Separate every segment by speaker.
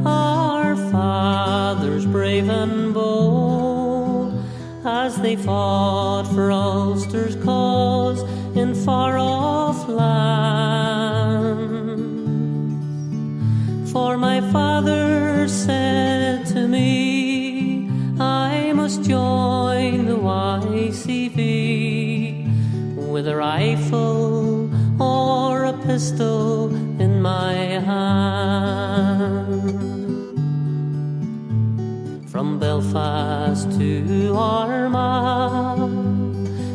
Speaker 1: our fathers brave and bold as they fought for Ulster's cause in far-off lands. For my father said to me, I must join the YCV with a rifle or a pistol in my hand. From Belfast to Armagh,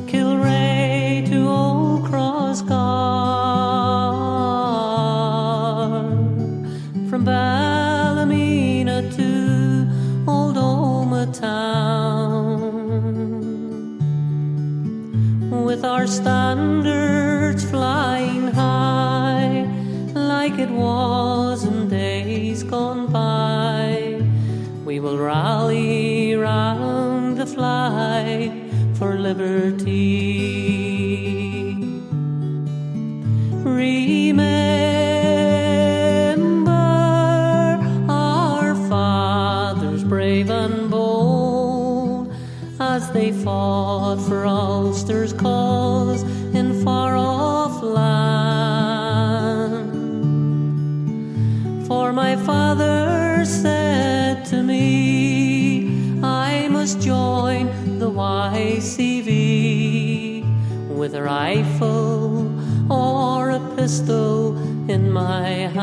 Speaker 1: Kilray to Old Crossgar, from Ballymena to Old Omagh town, with our standards flying high like it was in days gone by. We will rally round the flag for liberty. Remember our fathers brave and bold as they fought for Ulster's cause in far-off land. For my father said to me, I must join the YCV with a rifle or a pistol in my hand.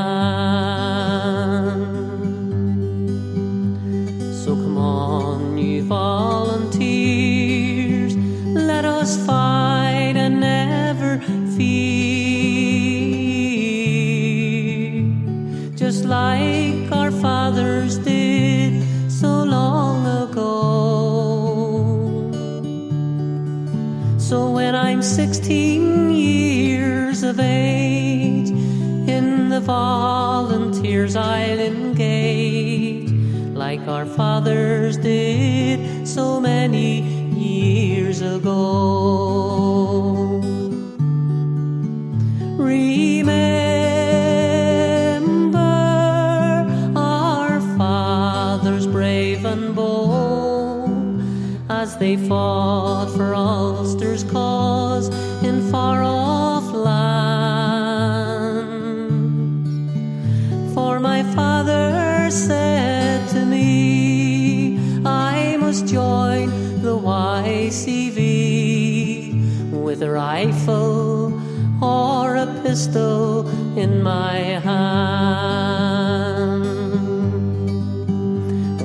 Speaker 1: So come on, you volunteers, let us fight and never fear, just like our fathers did so long ago. So when I'm 16 years of age, in the volunteers I'll engage, like our fathers did so many years ago. Remember our fathers brave and bold as they fought for Ulster's cause in far-off lands. For my father said to me, I must join the YCV with a rifle or a pistol in my hand.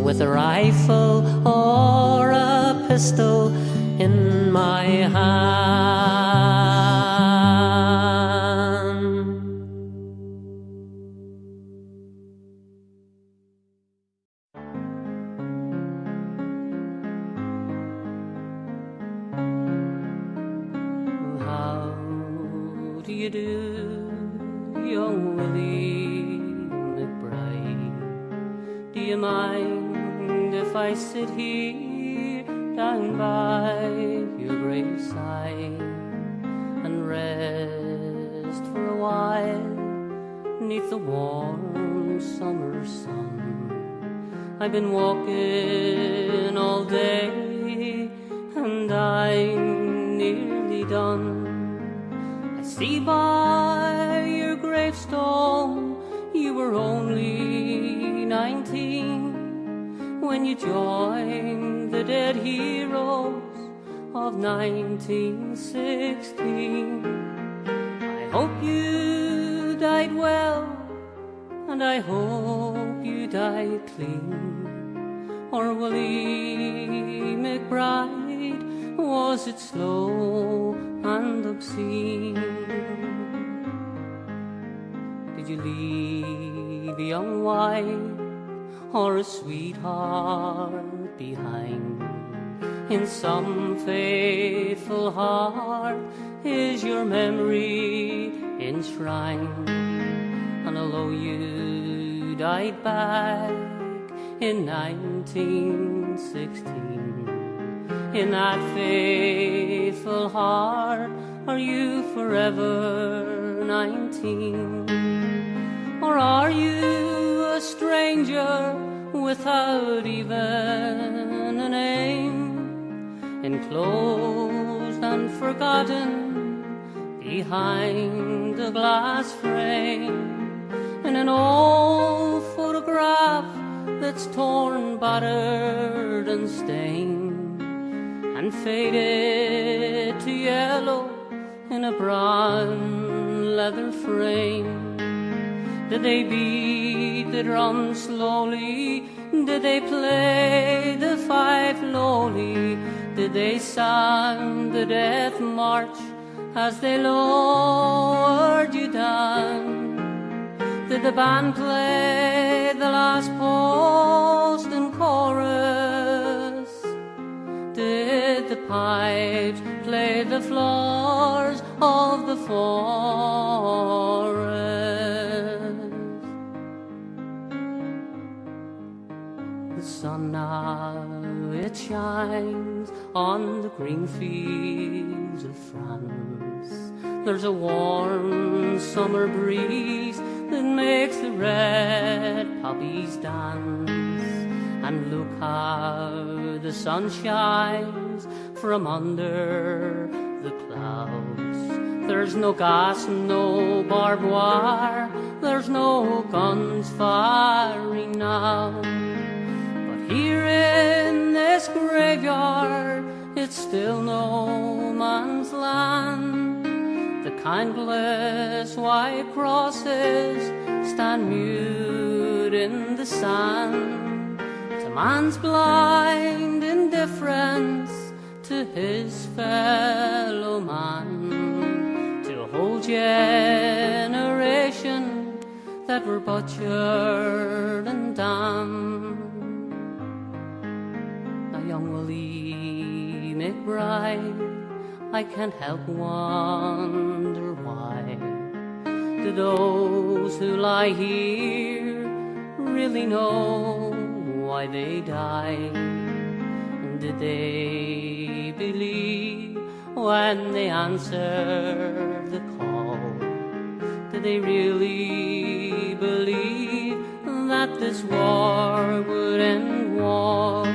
Speaker 1: With a rifle or a pistol in my hand. How do you do, young Willie McBride? Do you mind if I sit here down by your graveside and rest for a while neath the warm summer sun? I've been walking all day and I'm nearly done. I see by your gravestone you were only 19 when you joined the dead heroes of 1916. I hope you died well, and I hope you died clean. Or Willie McBride, was it slow and obscene? Did you leave a young wife or a sweetheart behind? In some faithful heart is your memory enshrined. And although you died back in 1916, in that faithful heart are you forever 19? Or are you a stranger without even a name, enclosed and forgotten behind a glass frame, in an old photograph that's torn, battered and stained, and faded to yellow in a brown leather frame? Did they beat the drum slowly? Did they play the fife lowly? Did they sound the death march as they lowered you down? Did the band play the last post and chorus? Did the pipes play the floors of the forest? The sun now, it shines on the green fields of France. There's a warm summer breeze that makes the red poppies dance. And look how the sun shines from under the clouds. There's no gas, no barbed wire, there's no guns firing now. Here in this graveyard, it's still no man's land. The countless white crosses stand mute in the sand. To man's blind indifference to his fellow man, to a whole generation that were butchered and damned. Young Willie McBride, I can't help wonder why. Do those who lie here really know why they died? And did they believe when they answered the call? Did they really believe that this war would end war?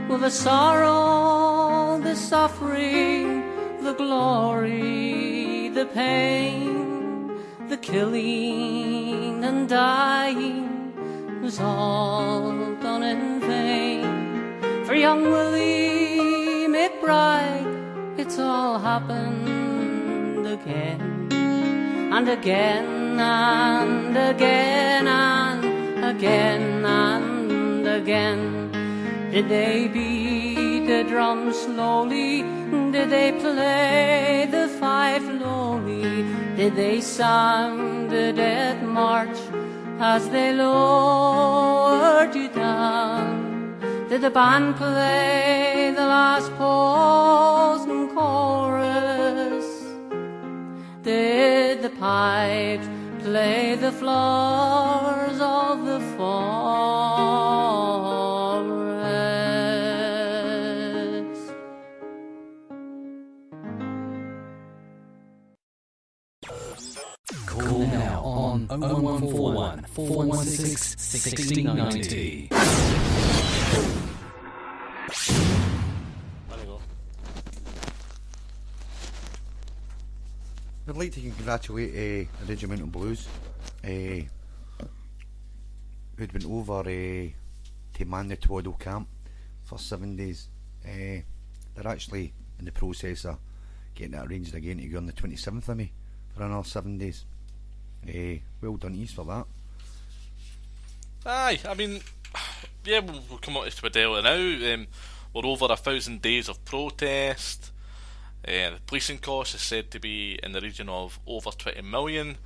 Speaker 1: Well, the sorrow, the suffering, the glory, the pain, the killing and dying was all done in vain. For young Willie McBride, it's all happened again, and again, and again, and again, and again. Did they beat the drum slowly? Did they play the fife lowly? Did they sound the death march as they lowered you down? Did the band play the last post and chorus? Did the pipes play the floors of the forest?
Speaker 2: Call now on 01141 416 1690.
Speaker 3: I'd like to congratulate the Regimental Blues, who'd been over to man the Twaddle camp for 7 days. They're actually in the process of getting it arranged again to go on the 27th of May for another 7 days. Well done, East, for that.
Speaker 4: Aye, I mean, yeah, we'll come on to Twaddell now. We're over 1,000 days of protest. The policing cost is said to be in the region of over 20 million.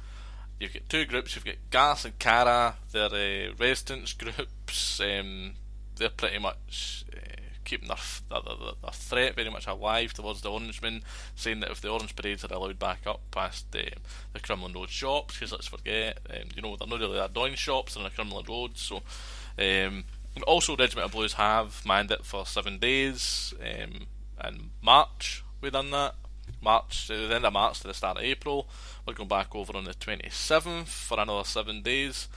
Speaker 4: You've got two groups, you've got Gas and Cara, they're residents groups. They're pretty much keeping their threat very much alive towards the Orangemen, saying that if the Orange Parades are allowed back up past the Crumlin Road shops, because let's forget, they're not really that annoying shops, they're on the Crumlin Road, so also Regimental Blues have manned it for 7 days. In March we done that. March, the end of March to the start of April. We're going back over on the 27th for another 7 days.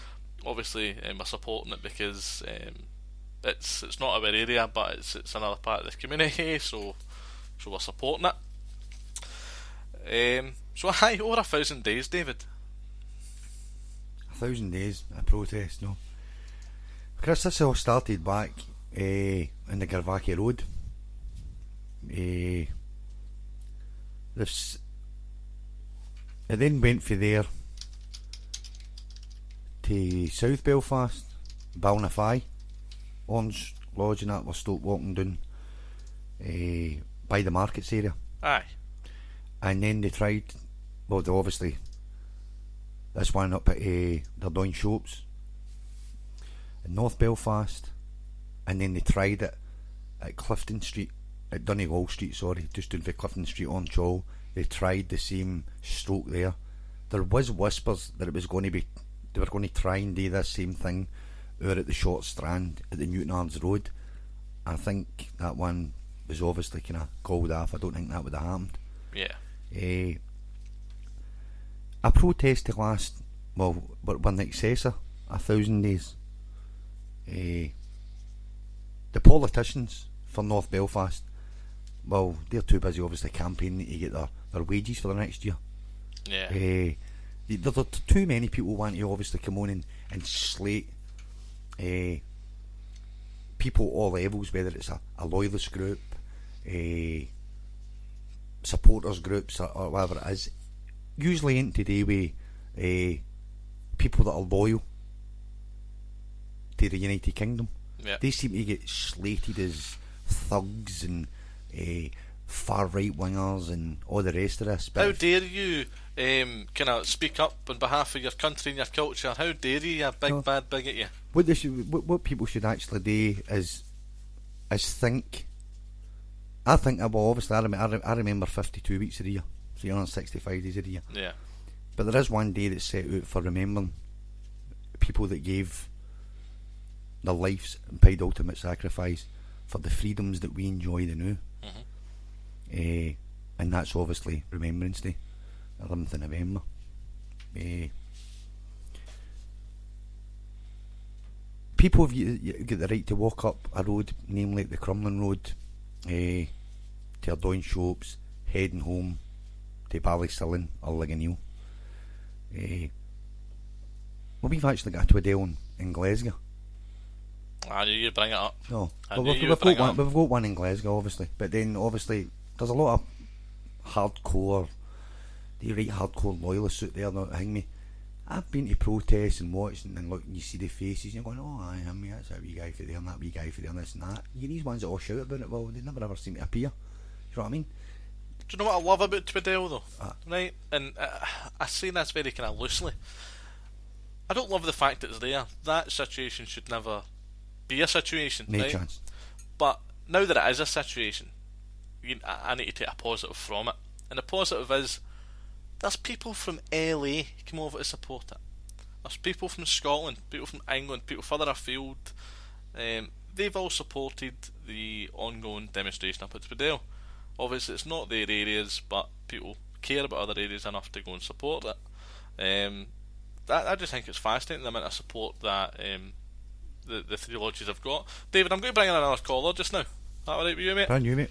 Speaker 4: Obviously, we're supporting it because it's not our area, but it's another part of the community, so we're supporting it. So aye, over 1,000 days, David.
Speaker 3: 1,000 days of protest, no. Chris, this all started back in the Garvaki Road. It then went from there to South Belfast, Balnafie, Orange Lodge, and that were still walking down by the markets area.
Speaker 4: Aye.
Speaker 3: And then they tried, well, they obviously, this one up at they're doing shops in North Belfast, and then they tried it at Clifton Street, at Donegal Street, sorry, just down for Clifton Street on Chall. They tried the same stroke there. There was whispers that it was going to be, they were going to try and do this same thing out at the Short Strand at the Newton Arms Road. I think that one was obviously kind of called off. I don't think that would have happened.
Speaker 4: Yeah.
Speaker 3: A protest to last, well, but in excess of 1,000 days. The politicians for North Belfast, well, they're too busy obviously campaigning to get their wages for the next year.
Speaker 4: Yeah.
Speaker 3: There's too many people want to obviously come on and slate people at all levels, whether it's a loyalist group, supporters groups, or whatever it is. Usually in today with people that are loyal to the United Kingdom.
Speaker 4: Yeah.
Speaker 3: They seem to get slated as thugs and far right wingers and all the rest of this. But
Speaker 4: how dare you kind of speak up on behalf of your country and your culture? How dare you big bad bigot you?
Speaker 3: What people should actually do is think. I think, well, obviously I remember 52 weeks of the year, so you're on 65 days of the year.
Speaker 4: Yeah.
Speaker 3: But there is one day that's set out for remembering people that gave their lives and paid ultimate sacrifice for the freedoms that we enjoy the now.
Speaker 4: Mm-hmm.
Speaker 3: And that's obviously Remembrance Day, 11th of November. People have got the right to walk up a road, namely the Crumlin Road, to Ardoyne shops, heading home to Ballystilling or Ligonier. Well, we've actually got a Twiddale in Glasgow.
Speaker 4: I knew you'd bring it up.
Speaker 3: No,
Speaker 4: I
Speaker 3: well,
Speaker 4: knew
Speaker 3: we've got one in Glasgow, obviously, but then obviously there's a lot of hardcore loyalists out there that hang me. I've been to protests and watching and look, and you see the faces and you're going, oh aye, I mean, that's that wee guy for there and that wee guy for there and this and that. You get these ones that all shout about it, well, they never ever seem to appear. You know what I mean?
Speaker 4: Do you know what I love about Twiddale though? Right, and I say this very kind of loosely. I don't love the fact that it's there. That situation should never be a situation.
Speaker 3: No
Speaker 4: right?
Speaker 3: chance.
Speaker 4: But now that it is a situation, I need to take a positive from it. And the positive is, there's people from LA come over to support it. There's people from Scotland, people from England, people further afield. They've all supported the ongoing demonstration up at Twiddale. Obviously it's not their areas, but people care about other areas enough to go and support it. I just think it's fascinating the amount of support that the three lodges have got. David, I'm going to bring in another caller just now. Is that alright with you, mate?
Speaker 3: Brand new, mate.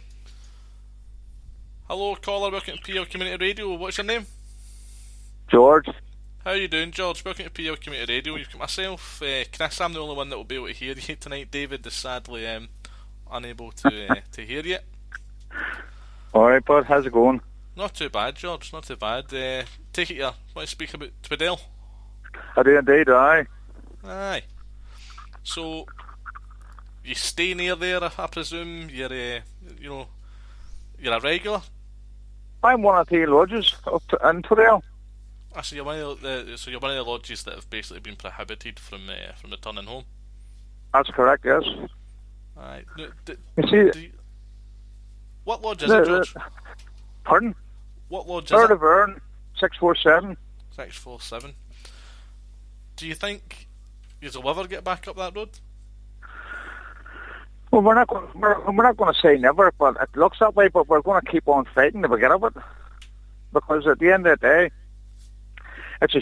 Speaker 4: Hello, caller, welcome to PL Community Radio. What's your name?
Speaker 5: George.
Speaker 4: How are you doing, George? Welcome to PL Community Radio. You've got myself, Chris. I'm the only one that will be able to hear you tonight. David is sadly unable to hear you.
Speaker 5: Alright, bud, how's it going?
Speaker 4: Not too bad, George, not too bad. Take it you want to speak about Twiddale?
Speaker 5: I do indeed, aye.
Speaker 4: Aye. So, you stay near there, I presume? You're a regular?
Speaker 5: I'm one of the lodges up in Twiddale.
Speaker 4: So you're one of the lodges that have basically been prohibited from returning home.
Speaker 5: That's correct, yes.
Speaker 4: Aye.
Speaker 5: You see,
Speaker 4: what lodge is it, George?
Speaker 5: Pardon?
Speaker 4: What lodge is
Speaker 5: Third
Speaker 4: it?
Speaker 5: of Ern, 647.
Speaker 4: 647. Do you think you'll ever get back up that road?
Speaker 5: Well, we're not going to say never, but it looks that way. But we're going to keep on fighting till we get of it. because at the end of the day, it's a